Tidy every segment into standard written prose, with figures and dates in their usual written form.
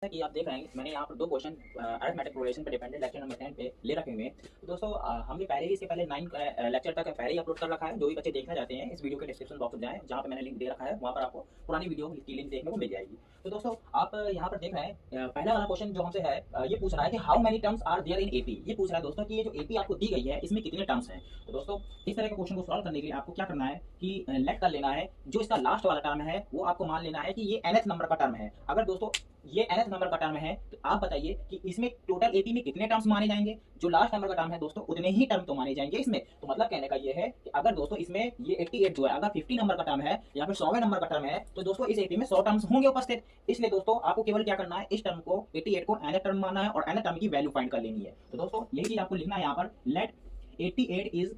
जैसा कि आप देख रहे हैं मैंने यहाँ पर दो क्वेश्चन अरिथमेटिक प्रोग्रेशन पे डिपेंडेंट लेक्चर नंबर 10 पे ले रखे हुए हैं। तो दोस्तों हमने पहले ही इसके पहले 9 लेक्चर तक पहले ही अपलोड कर रखा है। जो भी बच्चे देखना चाहते हैं इस वीडियो के डिस्क्रिप्शन बॉक्स में जाएं, जहाँ पे मैंने लिंक दे रखा है वहाँ पर आपको पुरानी वीडियो की लिंक देखने को मिल जाएगी। तो दोस्तों आप यहाँ पर देख रहे हैं पहला वाला क्वेश्चन जो हमसे है ये पूछ रहा है कि how many terms are there in AP. ये पूछ रहा है दोस्तों कि ये जो एपी आपको दी गई है इसमें कितने टर्म्स हैं। तो दोस्तों इस तरह के क्वेश्चन को सॉल्व करने के लिए आपको क्या करना है कि लेट कर लेना है जो इसका लास्ट वाला टर्म है वो आपको मान लेना है कि ये nth नंबर का टर्म है। अगर दोस्तों ये nth नंबर का टर्म है तो आप बताइए कि इसमें टोटल एपी में कितने टर्म्स माने जाएंगे। जो लास्ट नंबर का टर्म है दोस्तों उतने ही टर्म तो माने जाएंगे इसमें। तो मतलब कहने का ये है कि अगर दोस्तों इसमें ये 88 जो है अगर 50 नंबर का टर्म है या फिर 100वें नंबर का टर्म है तो दोस्तों इस एपी में 100 टर्म्स होंगे उपस्थित। इसलिए दोस्तों आपको केवल क्या करना है, इस टर्म को 88 को nth टर्म मानना है और nth टर्म की वैल्यू फाइंड कर लेनी है। तो दोस्तों यही चीज आपको लिखना है यहाँ पर, let 88 is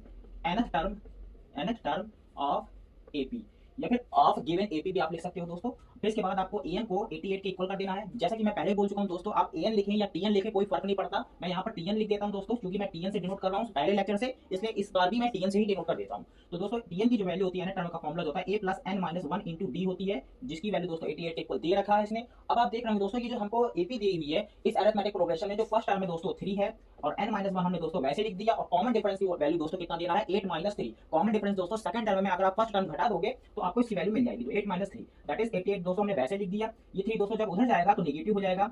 nth term of AP या फिर ऑफ गिवन एपी भी आप लिख सकते हो दोस्तों। फिर इसके बाद आपको एन को 88 के इक्वल कर देना है। जैसा कि मैं पहले बोल चुका हूं दोस्तों, आप एन लिखें या टीएन लिखें कोई फर्क नहीं पड़ता। मैं यहाँ पर टीएन लिख देता हूं दोस्तों, क्योंकि मैं टीएन से डिनोट कर रहा हूं पहले लेक्चर से, इसलिए इस बार भी मैं टीएन से ही डिनोट कर देता हूं। तो दोस्तों टीएन की जो वैल्यू होती है ना, टर्म का फॉर्मूला होता है a plus n minus 1 into D होती है, जिसकी वैल्यू दोस्तों 88 इक्वल दे रखा है इसने। अब आप देख रहे हैं दोस्तों कि जो हमको एपी दी हुई है इस अरिथमेटिक प्रोग्रेशन में जो फर्स्ट टर्म है दोस्तों 3 है और n माइनस 1 हमने दोस्तों वैसे लिख दिया और कॉमन डिफरेंस की वैल्यू दोस्तों कितना दे रहा है 8 माइनस 3। कॉमन डिफरेंस दोस्तों सेकंड टर्म में अगर आप फर्स्ट टर्म घटा दोगे तो आपको इसकी वैल्यू मिल जाएगी। तो 8 माइनस 3 दैट इज 88 दोस्तों हमने वैसे लिख दिया। ये 3 दोस्तों जब उधर जाएगा तो नेगेटिव हो जाएगा,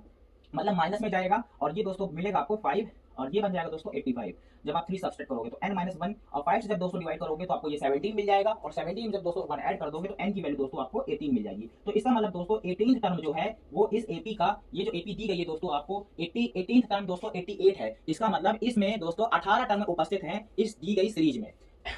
मतलब माइनस में जाएगा और ये दोस्तों मिलेगा आपको 5 और ये बन जाएगा दोस्तों 85। जब आप 3 सब्सट्रैक्ट करोगे तो n माइनस 1 और 5 से जब दोस्तों डिवाइड करोगे तो आपको ये 17 मिल जाएगा और 17 में जब दोस्तों 1 ऐड कर दोगे तो n की वैल्यू दोस्तों आपको 18 मिल जाएगी। तो इसका मतलब दोस्तों 18th टर्म जो है वो इस एपी का, ये जो एपी दी गई है दोस्तों आपको 18th टर्म दोस्तों 88 है। इसका मतलब इसमें दोस्तों 18 टर्म उपस्थित हैं इस दी गई सीरीज में।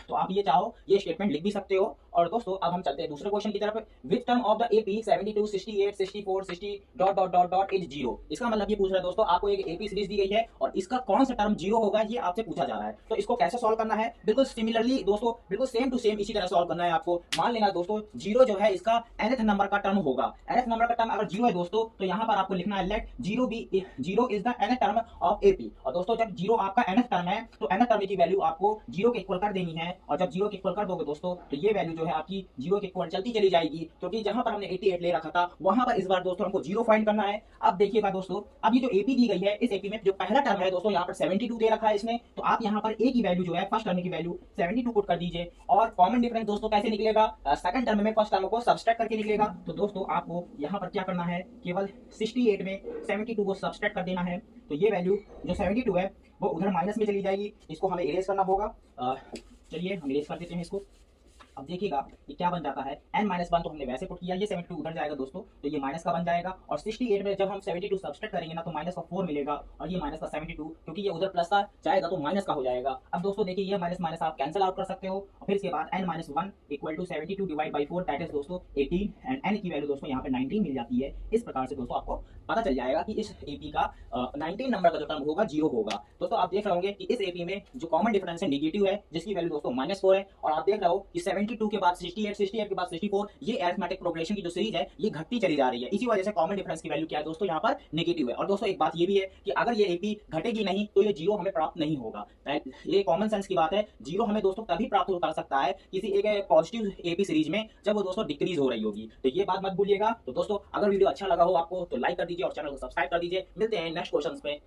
तो आप ये चाहो ये स्टेटमेंट लिख भी सकते हो। और दोस्तों अब हम चलते हैं दूसरे क्वेश्चन की तरफ। Which term of the AP 72 68 64 60 dot dot dot dot is zero. इसका मतलब ये पूछ रहा है दोस्तों आपको एक एपी सीरीज दी गई है और इसका कौन सा टर्म जीरो होगा ये आपसे पूछा जा रहा है। तो इसको कैसे सॉल्व करना है, बिल्कुल सिमिलरली दोस्तों बिल्कुल सेम टू सेम इसी तरह सॉल्व करना है आपको। मान लेना दोस्तों जीरो जो है इसका nth नंबर का टर्म होगा। nth नंबर का टर्म अगर जीरो है दोस्तों तो यहाँ पर आपको लिखना है let zero is the nth term of AP. और दोस्तों जब जीरो आपका nth टर्म है तो nth टर्म की वैल्यू आपको जीरो के इक्वल कर देनी है और जब जीरो के इक्वल कर दोगे दोस्तों तो ये वैल्यू जो है आपकी जीरो के इक्वल चलती चली जाएगी, क्योंकि जहां पर हमने 88 ले रखा था वहां पर इस बार दोस्तों हमको जीरो फाइंड करना है। अब देखिएगा दोस्तों, अब ये जो एपी दी गई है इस एपी में जो पहला टर्म है दोस्तों यहाँ पर 72 दे रखा है इसने। तो आप यहाँ पर ए की वैल्यू जो है फर्स्ट टर्म की वैल्यू 72 पुट कर दीजिए और कॉमन डिफरेंस दोस्तों कैसे निकलेगा, सेकंड टर्म में फर्स्ट टर्म को सब्सट्रैक्ट करके निकलेगा। तो दोस्तों आपको यहाँ पर क्या करना है, केवल 68 में 72 को सब्सट्रैक्ट कर देना है। तो ये वैल्यू जो 72 है वो उधर माइनस में चली जाएगी, इसको हमें इरेज करना होगा। चलिए हम इरेज कर देते हैं इसको। अब देखिएगा ये क्या बन जाता है, n माइनस 1 तो हमने वैसे पुट किया, ये 72 उधर जाएगा दोस्तों तो ये माइनस का बन जाएगा और 68 में जब हम 72 सब्सट्रैक्ट करेंगे ना तो माइनस का 4 मिलेगा और ये माइनस का 72, क्योंकि ये उधर प्लस का जाएगा तो माइनस का हो जाएगा। अब दोस्तों देखिए ये माइनस माइनस आप कैंसिल आउट कर सकते हो और फिर इसके बाद n minus 1 equal to 72 divide by 4 that is दोस्तों 18 एंड n की वैल्यू दोस्तों यहाँ पे 19 मिल जाती है। इस प्रकार से दोस्तों आपको पता चल जाएगा कि इस एपी का 19 नंबर का जो टर्म होगा जीरो होगा। दोस्तों आप देख रहे होंगे कि इस एपी में जो कॉमन डिफरेंस है नेगेटिव है, जिसकी वैल्यू दोस्तों -4 है और आप देख रहे हो कि 72 के बाद 68 के बाद 64 ये अरिथमेटिक प्रोग्रेशन की जो सीरीज है ये घटती चली जा रही है। इसी वजह से कॉमन डिफरेंस की वैल्यू क्या है दोस्तों यहाँ पर नेगेटिव है। और दोस्तों एक बात ये भी है कि अगर ये एपी घटेगी नहीं तो ये जीरो हमें प्राप्त नहीं होगा। ये कॉमन सेंस की बात है, जीरो हमें दोस्तों तभी प्राप्त कर सकता है किसी एक पॉजिटिव एपी सीरीज में जब वो दोस्तों डिक्रीज हो रही होगी। तो ये बात मत भूलिएगा। तो दोस्तों अगर वीडियो अच्छा लगा हो आपको तो लाइक कर दीजिए और चैनल को सब्सक्राइब कर दीजिए। मिलते हैं नेक्स्ट क्वेश्चन पे।